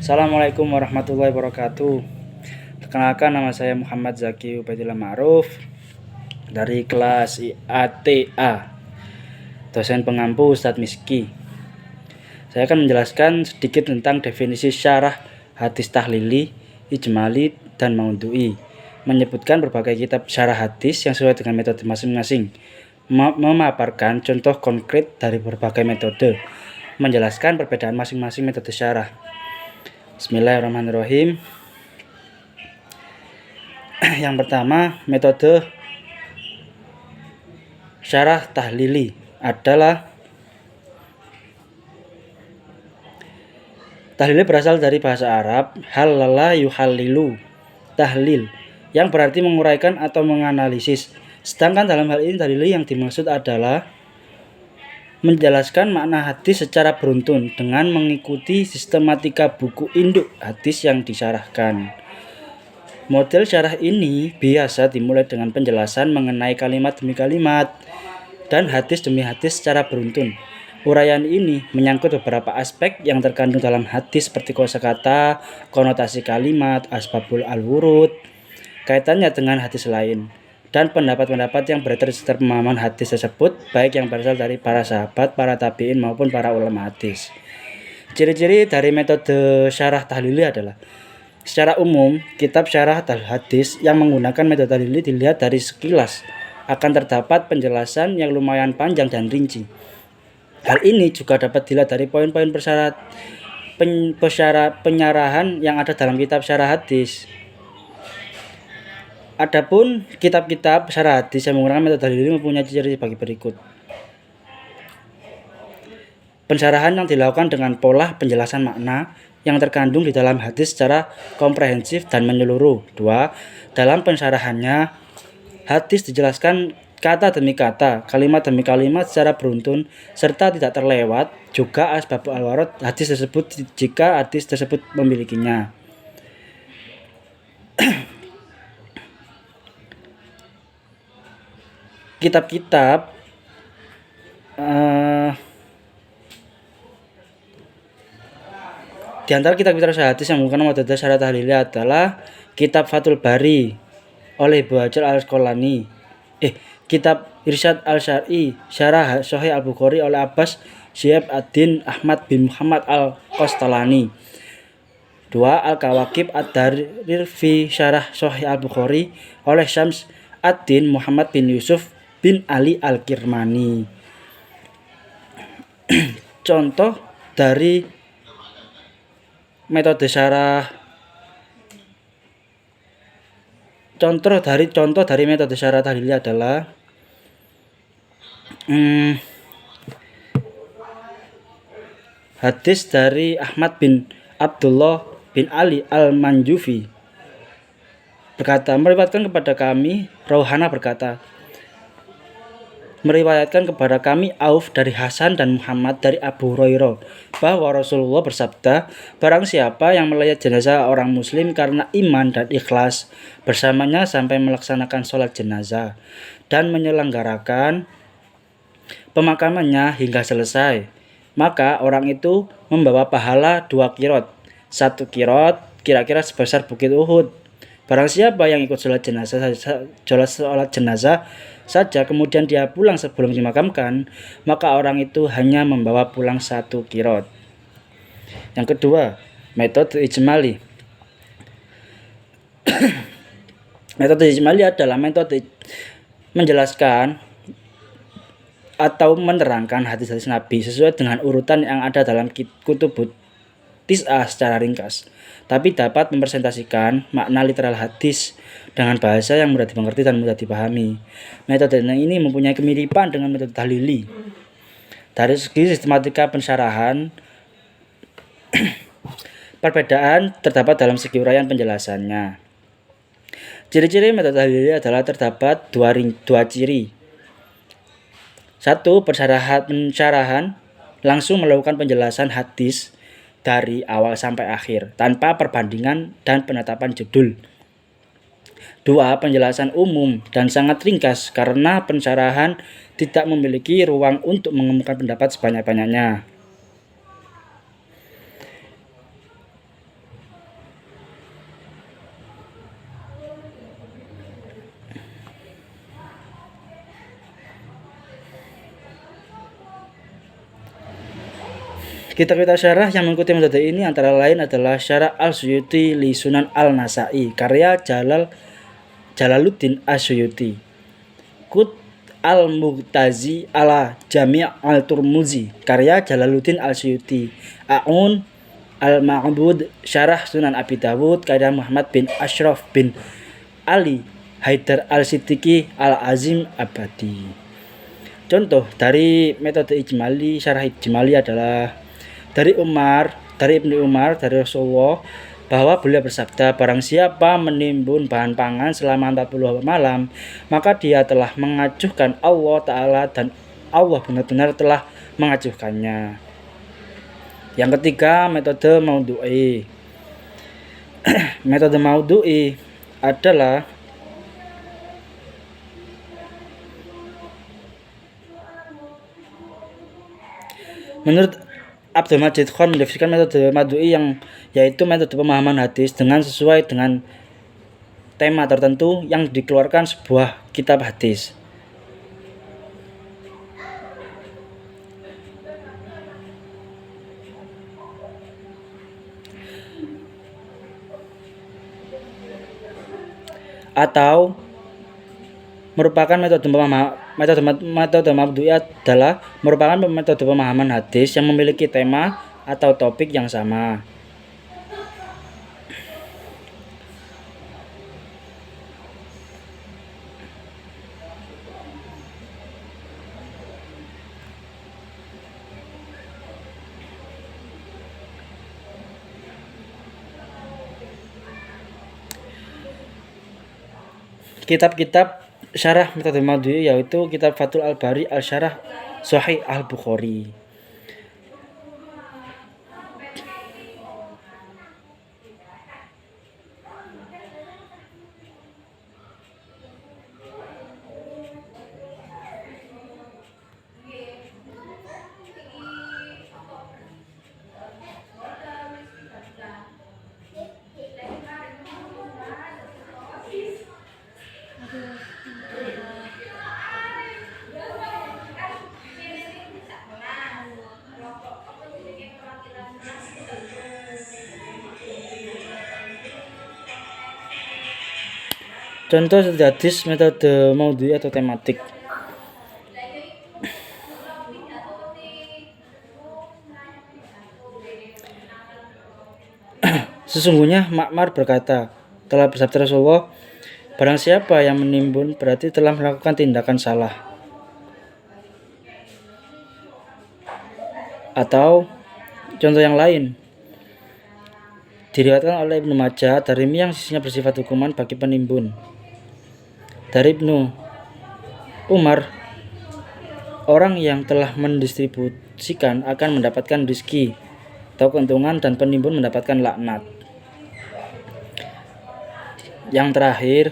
Assalamualaikum warahmatullahi wabarakatuh. Perkenalkan, nama saya Muhammad Zaki Ubaidillah Ma'ruf dari kelas ATA, dosen pengampu Ustadz Miski. Saya akan menjelaskan sedikit tentang definisi syarah hadis tahlili, ijmali, dan maudhu'i. Menyebutkan berbagai kitab syarah hadis yang sesuai dengan metode masing-masing. Memaparkan contoh konkret dari berbagai metode. Menjelaskan perbedaan masing-masing metode syarah. Bismillahirrahmanirrahim. Yang pertama, metode syarah tahlili adalah tahlil berasal dari bahasa Arab halala yuhallilu, tahlil, yang berarti menguraikan atau menganalisis. Sedangkan dalam hal ini tahlil yang dimaksud adalah menjelaskan makna hadis secara beruntun dengan mengikuti sistematika buku induk hadis yang disyarahkan. Model syarah ini biasa dimulai dengan penjelasan mengenai kalimat demi kalimat dan hadis demi hadis secara beruntun. Uraian ini menyangkut beberapa aspek yang terkandung dalam hadis seperti kosakata, konotasi kalimat, asbabul al-wurud, kaitannya dengan hadis lain, dan pendapat-pendapat yang beredar sekitar pemahaman hadis tersebut, baik yang berasal dari para sahabat, para tabi'in, maupun para ulama hadis. Ciri-ciri dari metode syarah tahlili adalah: secara umum, kitab syarah hadis yang menggunakan metode tahlili dilihat dari sekilas akan terdapat penjelasan yang lumayan panjang dan rinci. Hal ini juga dapat dilihat dari poin-poin penyarahan yang ada dalam kitab syarah hadis. Adapun kitab-kitab syarah hadis yang menggunakan metode tahlili mempunyai ciri bagi berikut. Pensyarahan yang dilakukan dengan pola penjelasan makna yang terkandung di dalam hadis secara komprehensif dan menyeluruh. 2. Dalam pensyarahannya, hadis dijelaskan kata demi kata, kalimat demi kalimat secara beruntun, serta tidak terlewat juga asbabul al-wurud hadis tersebut jika hadis tersebut memilikinya. Kitab-kitab di antara kitab-kitab hadis yang menggunakan metode syarah tahlili adalah kitab Fathul Bari oleh Ibnu Hajar al-Asqalani, kitab Irsyad al-Syar'i syarah Sahih al-Bukhari oleh Abbas Syihab ad-Din Ahmad bin Muhammad al-Qastalani. 2. Al-Kawakib ad-Darir fi syarah Sahih al-Bukhari oleh Syams ad-Din Muhammad bin Yusuf bin Ali al-Kirmani. Contoh dari metode syarah metode syarah tahlili adalah hadis dari Ahmad bin Abdullah bin Ali al-Manjufi berkata, meriwayatkan kepada kami Auf dari Hasan dan Muhammad dari Abu Hurairah bahwa Rasulullah bersabda, barang siapa yang melayat jenazah orang muslim karena iman dan ikhlas bersamanya sampai melaksanakan sholat jenazah dan menyelenggarakan pemakamannya hingga selesai, maka orang itu membawa pahala 2 qirot. 1 qirot kira-kira sebesar bukit Uhud. Barang siapa yang ikut sholat jenazah saja kemudian dia pulang sebelum dimakamkan, maka orang itu hanya membawa pulang 1 qirot. Yang kedua, metode ijmali. Metode ijmali adalah metode menjelaskan atau menerangkan hadis-hadis Nabi sesuai dengan urutan yang ada dalam kutubut tis'ah secara ringkas, tapi dapat mempresentasikan makna literal hadis dengan bahasa yang mudah dimengerti dan mudah dipahami. Metode ini mempunyai kemiripan dengan metode tahlili. Dari segi sistematika pensyarahan, perbedaan terdapat dalam segi uraian penjelasannya. Ciri-ciri metode tahlili adalah terdapat dua ciri. 1. Pensyarahan langsung melakukan penjelasan hadis dari awal sampai akhir tanpa perbandingan dan penetapan judul. 2. Penjelasan umum dan sangat ringkas karena pensyarahan tidak memiliki ruang untuk mengemukakan pendapat sebanyak-banyaknya. Kitab-kitab syarah yang mengikuti metode ini antara lain adalah Syarah Al-Suyuti li Sunan Al-Nasai karya Jalaluddin As-Suyuti, Qut Al-Mughtazi ala Jami' Al-Turmuzi karya Jalaluddin Al-Suyuti, A'un Al-Ma'bud Syarah Sunan Abi Dawud karya Muhammad bin Ashraf bin Ali Haidar Al-Siddiqi Al-Azim Abadi. Contoh dari metode ijmali, syarah ijmali adalah dari Ibnu Umar dari Rasulullah bahwa beliau bersabda, barang siapa menimbun bahan pangan selama 40 malam, maka dia telah mengajuhkan Allah Ta'ala dan Allah benar-benar telah mengajuhkannya. Yang ketiga, metode maudhu'i. Metode maudhu'i adalah menurut Abdul Majid Khan mendefinisikan metode maudhu'i yang yaitu metode pemahaman hadis dengan sesuai dengan tema tertentu yang dikeluarkan sebuah kitab hadis. Atau merupakan metode maudhu'i adalah merupakan metode pemahaman hadis yang memiliki tema atau topik yang sama. Kitab-kitab syarah metode maudhu'i yaitu kitab Fathul Al-Bari Al-Syarah Sahih Al-Bukhari. Contoh hadis metode maudhu'i atau tematik. Sesungguhnya Ma'mar berkata, telah bersabda Rasulullah, barang siapa yang menimbun berarti telah melakukan tindakan salah. Atau contoh yang lain, diriwayatkan oleh Ibnu Majah dari mie yang sisinya bersifat hukuman bagi penimbun. Dari Ibnu Umar, orang yang telah mendistribusikan akan mendapatkan rezeki atau keuntungan dan penimbun mendapatkan laknat. Yang terakhir,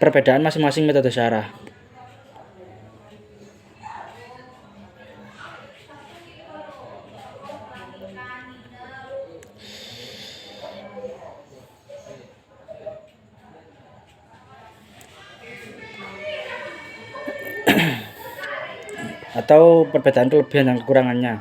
perbedaan masing-masing metode syarah. Atau perbedaan kelebihan dan kekurangannya.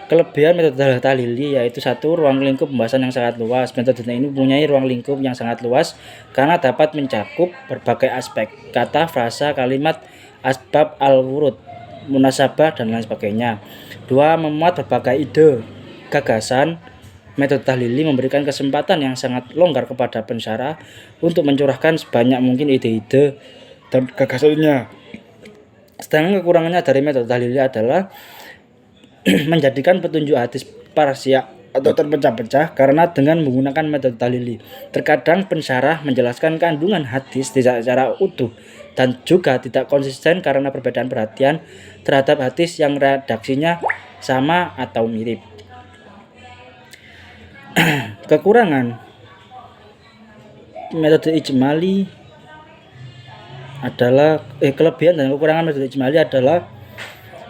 Kelebihan metode tahlili yaitu satu, ruang lingkup pembahasan yang sangat luas. Metode ini mempunyai ruang lingkup yang sangat luas karena dapat mencakup berbagai aspek, kata, frasa, kalimat, asbab, al-wurud, munasabah, dan lain sebagainya. Dua, memuat berbagai ide, gagasan. Metode tahlili memberikan kesempatan yang sangat longgar kepada pensyarah untuk mencurahkan sebanyak mungkin ide-ide dan gagasannya. Sedangkan kekurangannya dari metode tahlili adalah menjadikan petunjuk hadis parsial atau terpecah-pecah karena dengan menggunakan metode tahlili. Terkadang pensyarah menjelaskan kandungan hadis tidak secara utuh dan juga tidak konsisten karena perbedaan perhatian terhadap hadis yang redaksinya sama atau mirip. Kekurangan metode ijmali adalah kelebihan dan kekurangan metode ijmali adalah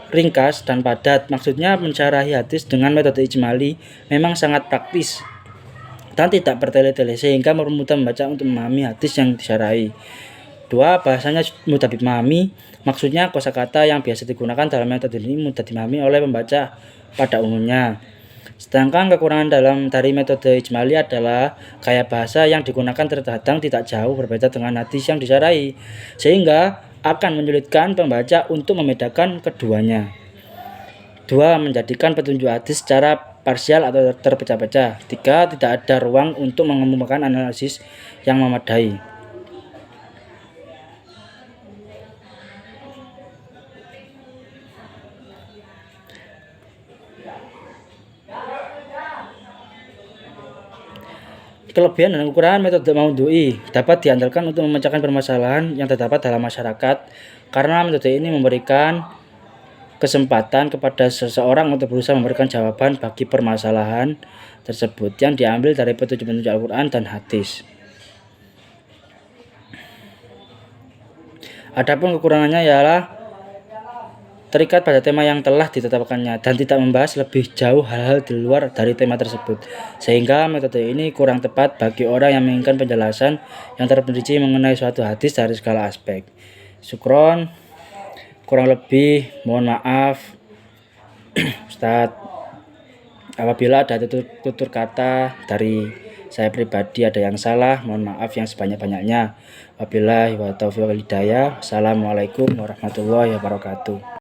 ringkas dan padat. Maksudnya mensyarahi hadis dengan metode ijmali memang sangat praktis dan tidak bertele-tele sehingga mempermudah membaca untuk memahami hadis yang disyarahi. 2. Bahasanya mudah dipahami, maksudnya kosakata yang biasa digunakan dalam metode ini mudah dipahami oleh pembaca pada umumnya. Sedangkan kekurangan dari metode ijmali adalah gaya bahasa yang digunakan terkadang tidak jauh berbeda dengan hadis yang disyarahi, sehingga akan menyulitkan pembaca untuk membedakan keduanya. 2. Menjadikan petunjuk hadis secara parsial atau terpecah-pecah. 3. Tidak ada ruang untuk mengemukakan analisis yang memadai. Kelebihan dan kekurangan metode Maudhu'i dapat diandalkan untuk memecahkan permasalahan yang terdapat dalam masyarakat, karena metode ini memberikan kesempatan kepada seseorang untuk berusaha memberikan jawaban bagi permasalahan tersebut yang diambil dari petunjuk-petunjuk Al-Quran dan hadis. Adapun kekurangannya ialah terikat pada tema yang telah ditetapkannya dan tidak membahas lebih jauh hal-hal di luar dari tema tersebut, sehingga metode ini kurang tepat bagi orang yang menginginkan penjelasan yang terperinci mengenai suatu hadis dari segala aspek. Syukron, kurang lebih mohon maaf Ustadz apabila ada tutur kata dari saya pribadi ada yang salah, mohon maaf yang sebanyak-banyaknya. Wabillahi wa taufiq wal hidayah. Assalamualaikum warahmatullahi wabarakatuh.